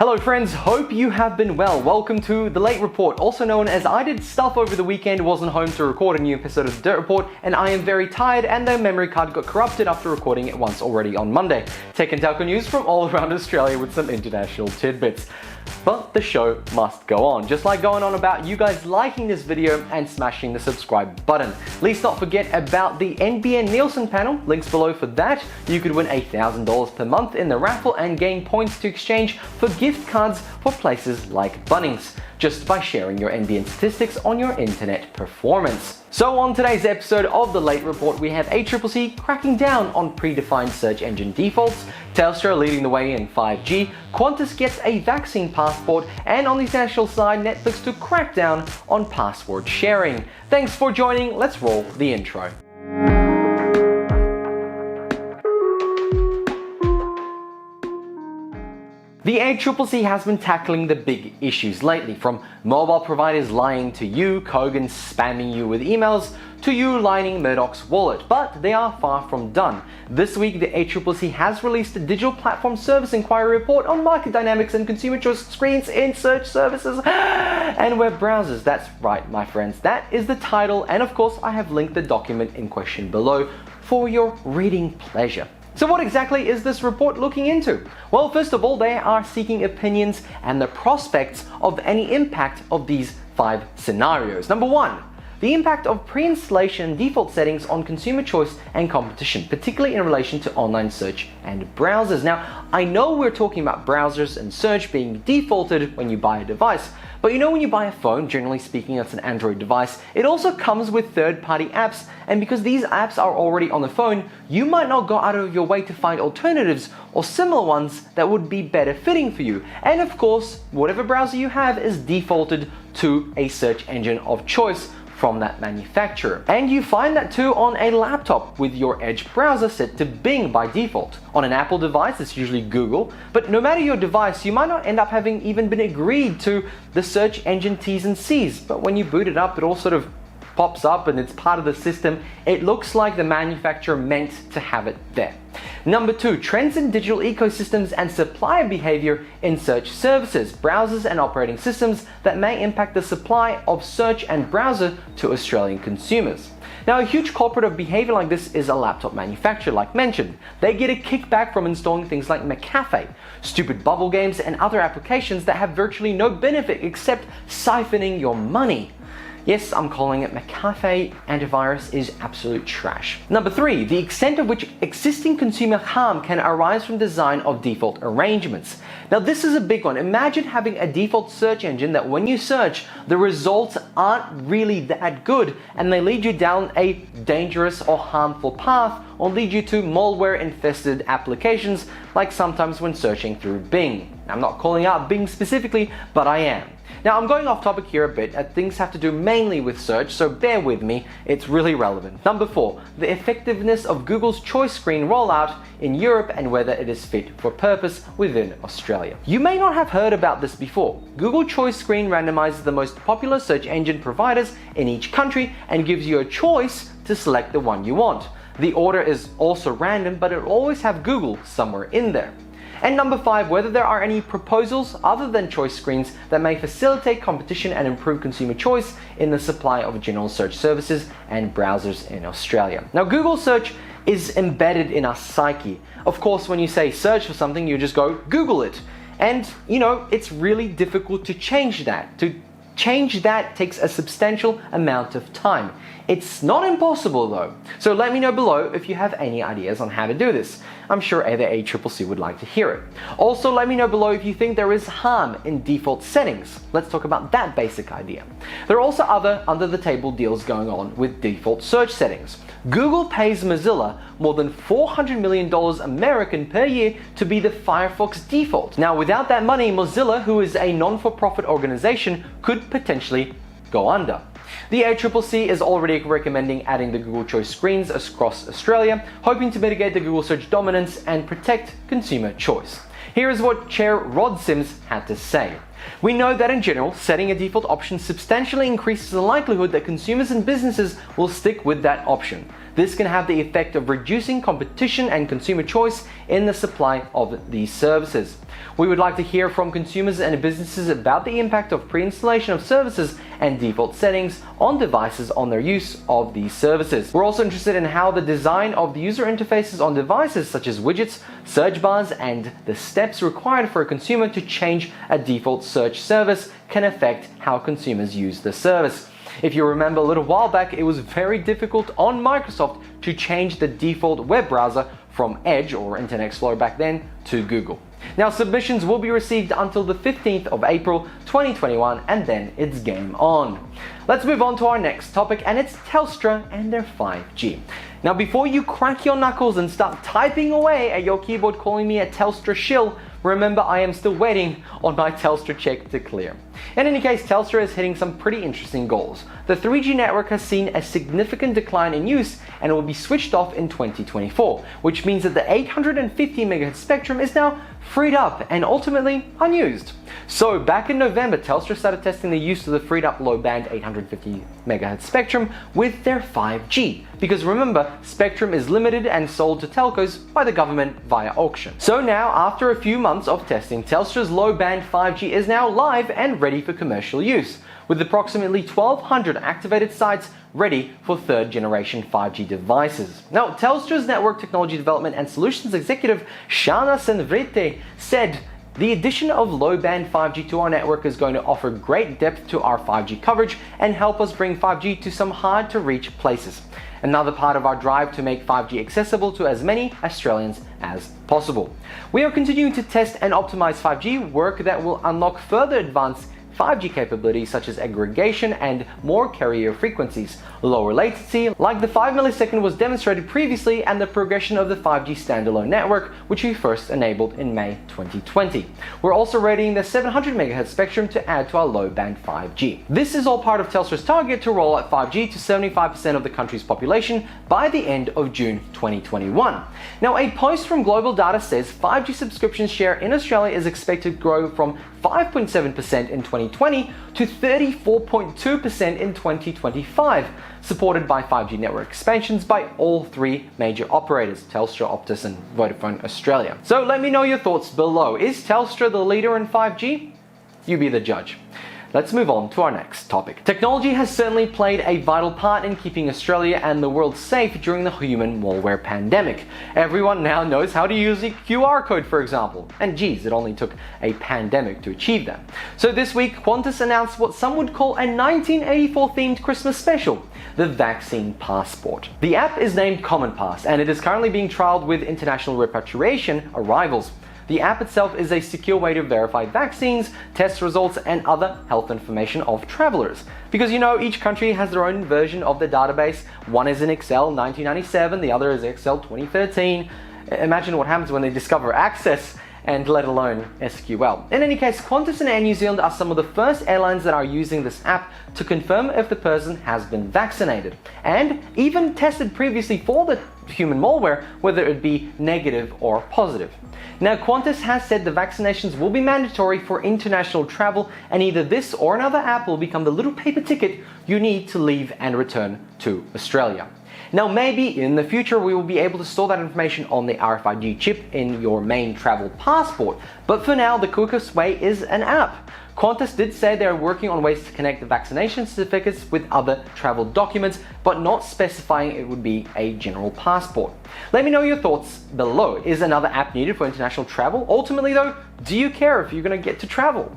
Hello friends, hope you have been well. Welcome to The Late Report, also known as I did stuff over the weekend, wasn't home to record a new episode of The Dirt Report, and I am very tired and the memory card got corrupted after recording it once already on Monday. Tech and telco news from all around Australia with some international tidbits. But the show must go on, just like going on about you guys liking this video and smashing the subscribe button. Please not forget about the NBN Nielsen Panel, links below for that. You could win $1,000 per month in the raffle and gain points to exchange for gift cards for places like Bunnings, just by sharing your NBN statistics on your internet performance. So on today's episode of The Late Report, we have ACCC cracking down on predefined search engine defaults, Telstra leading the way in 5G, Qantas gets a vaccine passport, and on the international side, Netflix to crack down on password sharing. Thanks for joining, let's roll the intro. The ACCC has been tackling the big issues lately, from mobile providers lying to you, Kogan spamming you with emails, to you lining Murdoch's wallet, but they are far from done. This week, the ACCC has released a Digital Platform Service Inquiry report on market dynamics and consumer choice screens in search services and web browsers. That's right, my friends, that is the title, and of course, I have linked the document in question below for your reading pleasure. So what exactly is this report looking into? Well, first of all, they are seeking opinions and the prospects of any impact of these 5 scenarios. Number 1, the impact of pre-installation default settings on consumer choice and competition, particularly in relation to online search and browsers. Now, I know we're talking about browsers and search being defaulted when you buy a device, but you know when you buy a phone, generally speaking, it's an Android device, it also comes with third-party apps, and because these apps are already on the phone, you might not go out of your way to find alternatives or similar ones that would be better fitting for you. And of course, whatever browser you have is defaulted to a search engine of choice from that manufacturer. And you find that too on a laptop with your Edge browser set to Bing by default. On an Apple device, it's usually Google, but no matter your device, you might not end up having even been agreed to the search engine T's and C's, but when you boot it up, it all sort of pops up and it's part of the system. It looks like the manufacturer meant to have it there. Number 2, trends in digital ecosystems and supplier behavior in search services, browsers and operating systems that may impact the supply of search and browser to Australian consumers. Now, a huge culprit of behavior like this is a laptop manufacturer, like mentioned. They get a kickback from installing things like McAfee, stupid bubble games, and other applications that have virtually no benefit except siphoning your money. Yes, I'm calling it McAfee antivirus is absolute trash. Number 3, the extent of which existing consumer harm can arise from design of default arrangements. Now this is a big one. Imagine having a default search engine that when you search, the results aren't really that good and they lead you down a dangerous or harmful path or lead you to malware infested applications like sometimes when searching through Bing. I'm not calling out Bing specifically, but I am. Now I'm going off topic here a bit, as things have to do mainly with search, so bear with me, it's really relevant. Number 4, the effectiveness of Google's choice screen rollout in Europe and whether it is fit for purpose within Australia. You may not have heard about this before. Google Choice Screen randomizes the most popular search engine providers in each country and gives you a choice to select the one you want. The order is also random, but it'll always have Google somewhere in there. And number 5, whether there are any proposals other than choice screens that may facilitate competition and improve consumer choice in the supply of general search services and browsers in Australia. Now, Google search is embedded in our psyche. Of course, when you say search for something, you just go Google it. And, you know, it's really difficult to change that. To change that takes a substantial amount of time. It's not impossible though. So let me know below if you have any ideas on how to do this. I'm sure either ACCC would like to hear it. Also, let me know below if you think there is harm in default settings. Let's talk about that basic idea. There are also other under-the-table deals going on with default search settings. Google pays Mozilla more than $400 million American per year to be the Firefox default. Now, without that money, Mozilla, who is a non-for-profit organization, could potentially go under. The ACCC is already recommending adding the Google Choice screens across Australia, hoping to mitigate the Google search dominance and protect consumer choice. Here is what Chair Rod Sims had to say. We know that in general, setting a default option substantially increases the likelihood that consumers and businesses will stick with that option. This can have the effect of reducing competition and consumer choice in the supply of these services. We would like to hear from consumers and businesses about the impact of pre-installation of services and default settings on devices on their use of these services. We're also interested in how the design of the user interfaces on devices such as widgets, search bars, and the steps required for a consumer to change a default search service can affect how consumers use the service. If you remember a little while back, it was very difficult on Microsoft to change the default web browser from Edge or Internet Explorer back then to Google. Now, submissions will be received until the 15th of April 2021, and then it's game on. Let's move on to our next topic, and it's Telstra and their 5G. Now, before you crack your knuckles and start typing away at your keyboard calling me a Telstra shill, remember I am still waiting on my Telstra check to clear. In any case, Telstra is hitting some pretty interesting goals. The 3G network has seen a significant decline in use and will be switched off in 2024, which means that the 850 MHz spectrum is now freed up and ultimately unused. So back in November, Telstra started testing the use of the freed up low band 850 MHz spectrum with their 5G, because remember, spectrum is limited and sold to telcos by the government via auction. So now, after a few months of testing, Telstra's low band 5G is now live and ready for commercial use, with approximately 1,200 activated sites ready for third generation 5G devices. Now, Telstra's Network Technology Development and Solutions Executive Shana Senvrite said, "The addition of low-band 5G to our network is going to offer great depth to our 5G coverage and help us bring 5G to some hard-to-reach places. Another part of our drive to make 5G accessible to as many Australians as possible. We are continuing to test and optimize 5G work that will unlock further advanced 5G capabilities such as aggregation and more carrier frequencies, lower latency, like the 5 millisecond was demonstrated previously, and the progression of the 5G standalone network, which we first enabled in May 2020. We're also readying the 700 MHz spectrum to add to our low-band 5G. This is all part of Telstra's target to roll out 5G to 75% of the country's population by the end of June 2021. Now, a post from Global Data says 5G subscription share in Australia is expected to grow from 5.7% in 2020 to 34.2% in 2025, supported by 5G network expansions by all three major operators, Telstra, Optus and Vodafone Australia. So let me know your thoughts below. Is Telstra the leader in 5G? You be the judge. Let's move on to our next topic. Technology has certainly played a vital part in keeping Australia and the world safe during the human malware pandemic. Everyone now knows how to use a QR code, for example. And geez, it only took a pandemic to achieve that. So this week, Qantas announced what some would call a 1984-themed Christmas special, the Vaccine Passport. The app is named Common Pass, and it is currently being trialed with international repatriation arrivals. The app itself is a secure way to verify vaccines, test results, and other health information of travelers. Because you know, each country has their own version of the database. One is in Excel 1997, the other is Excel 2013. Imagine what happens when they discover Access and let alone SQL. In any case, Qantas and Air New Zealand are some of the first airlines that are using this app to confirm if the person has been vaccinated, and even tested previously for the human malware, whether it be negative or positive. Now, Qantas has said the vaccinations will be mandatory for international travel, and either this or another app will become the little paper ticket you need to leave and return to Australia. Now, maybe in the future we will be able to store that information on the RFID chip in your main travel passport, but for now the quickest way is an app. Qantas did say they are working on ways to connect the vaccination certificates with other travel documents, but not specifying it would be a general passport. Let me know your thoughts below. Is another app needed for international travel? Ultimately though, do you care if you're going to get to travel?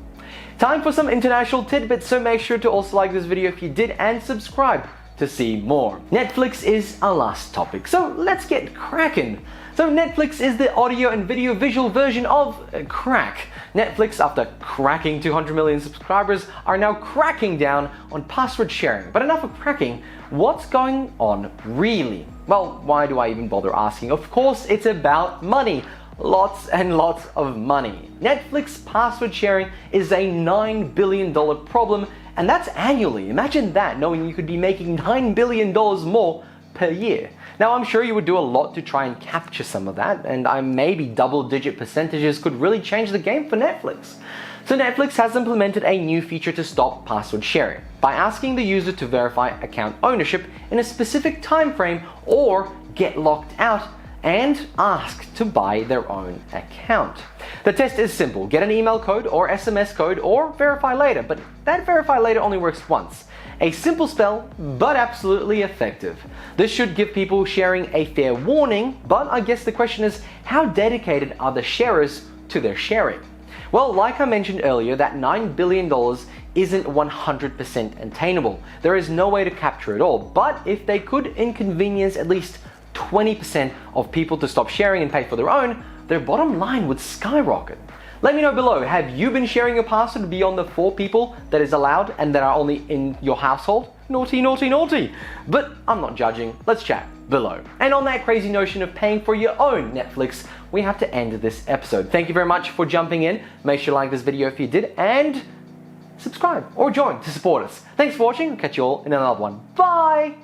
Time for some international tidbits, so make sure to also like this video if you did and subscribe to see more. Netflix is our last topic, so let's get cracking. So Netflix is the audio and video visual version of crack. Netflix, after cracking 200 million subscribers, are now cracking down on password sharing. But enough of cracking, what's going on really? Well, why do I even bother asking? Of course, it's about money. Lots and lots of money. Netflix password sharing is a $9 billion problem, and that's annually. Imagine that, knowing you could be making $9 billion more per year. Now, I'm sure you would do a lot to try and capture some of that, and maybe double-digit percentages could really change the game for Netflix. So Netflix has implemented a new feature to stop password sharing by asking the user to verify account ownership in a specific time frame or get locked out and ask to buy their own account. The test is simple. Get an email code or SMS code or verify later, but that verify later only works once. A simple spell, but absolutely effective. This should give people sharing a fair warning, but I guess the question is, how dedicated are the sharers to their sharing? Well, like I mentioned earlier, that $9 billion isn't 100% attainable. There is no way to capture it all, but if they could inconvenience at least 20% of people to stop sharing and pay for their own, their bottom line would skyrocket. Let me know below, have you been sharing your password beyond the 4 people that is allowed and that are only in your household? Naughty, naughty, naughty. But I'm not judging, let's chat below. And on that crazy notion of paying for your own Netflix, we have to end this episode. Thank you very much for jumping in. Make sure you like this video if you did, and subscribe or join to support us. Thanks for watching, I'll catch you all in another one. Bye!